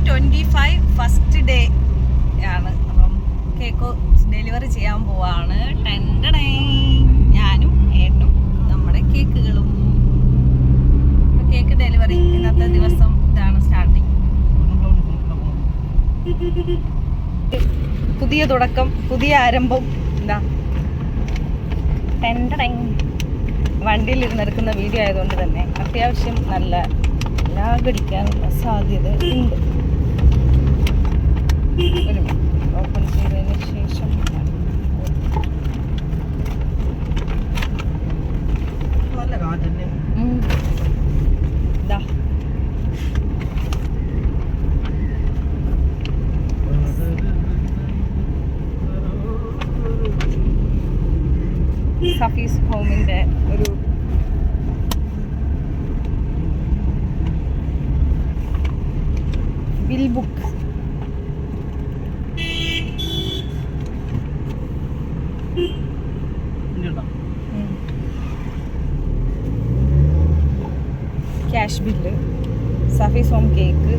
2025 first day ആണ്. അപ്പം cake delivery ചെയ്യാൻ പോവാണ്. ഞാനും ഏട്ടനും നമ്മുടെ കേക്കുകളും. കേക്ക് ഡെലിവറി ഇന്നത്തെ ദിവസം ഇതാണ് സ്റ്റാർട്ടിങ്. പുതിയ തുടക്കം, പുതിയ ആരംഭം. എന്താ വണ്ടിയിലിരുന്നെടുക്കുന്ന വീഡിയോ ആയതുകൊണ്ട് തന്നെ അത്യാവശ്യം നല്ല ലാഗടിക്കാനുള്ള സാധ്യത ഉണ്ട്. ഒരു മിനിറ്റ് ഓപ്പൺ ചെയ്തതിന് ശേഷം സഫീസ് ഹോമിൻ്റെ ഒരു bill book. Cash bill, Safees home cake.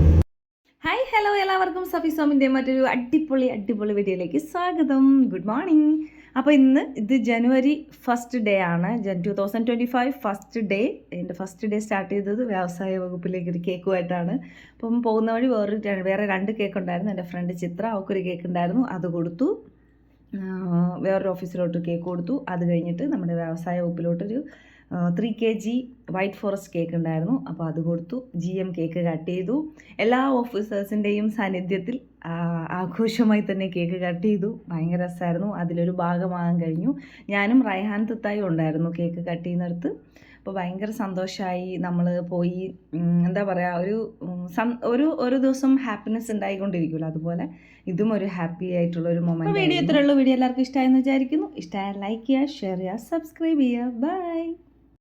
Hi hello, എല്ലാവർക്കും സഫീസ് ഹോമിൻ്റെ മറ്റൊരു അടിപൊളി വീഡിയോയിലേക്ക് സ്വാഗതം. Good morning. അപ്പോൾ ഇത് ജനുവരി ഫസ്റ്റ് ഡേ ആണ്. 2025 ഫസ്റ്റ് ഡേ. എൻ്റെ ഫസ്റ്റ് ഡേ സ്റ്റാർട്ട് ചെയ്തത് വ്യവസായ വകുപ്പിലേക്ക് ഒരു കേക്കുമായിട്ടാണ്. അപ്പം പോകുന്ന വഴി വേറെ 2 കേക്ക് ഉണ്ടായിരുന്നു. എൻ്റെ ഫ്രണ്ട് ചിത്ര, അവൾക്കൊരു കേക്ക് ഉണ്ടായിരുന്നു, അത് കൊടുത്തു. വേറൊരു ഓഫീസിലോട്ട് കേക്ക് കൊടുത്തു. അത് കഴിഞ്ഞിട്ട് നമ്മുടെ വ്യവസായ വകുപ്പിലോട്ടൊരു 3 kg വൈറ്റ് ഫോറസ്റ്റ് കേക്ക് ഉണ്ടായിരുന്നു, അപ്പോൾ അത് കൊടുത്തു. GM കേക്ക് കട്ട് ചെയ്തു. എല്ലാ ഓഫീസേഴ്സിൻ്റെയും സാന്നിധ്യത്തിൽ ആഘോഷമായി തന്നെ കേക്ക് കട്ട് ചെയ്തു. ഭയങ്കര രസമായിരുന്നു. അതിലൊരു ഭാഗമാകാൻ കഴിഞ്ഞു. ഞാനും റൈഹാൻ തുത്തായും ഉണ്ടായിരുന്നു കേക്ക് കട്ട് ചെയ്യുന്നിടത്ത്. അപ്പോൾ ഭയങ്കര സന്തോഷമായി. നമ്മൾ പോയി എന്താ പറയുക, ഒരു ദിവസം ഹാപ്പിനെസ് ഉണ്ടായിക്കൊണ്ടിരിക്കുമല്ലോ, അതുപോലെ ഇതും ഒരു ഹാപ്പി ആയിട്ടുള്ള ഒരു മൊമെന്റ്. വീഡിയോ ഇത്രയുള്ളൂ. വീഡിയോ എല്ലാവർക്കും ഇഷ്ടമായെന്ന് വിചാരിക്കുന്നു. ഇഷ്ടമായാൽ ലൈക്ക് ചെയ്യുക, ഷെയർ ചെയ്യുക, സബ്സ്ക്രൈബ് ചെയ്യുക. ബൈ.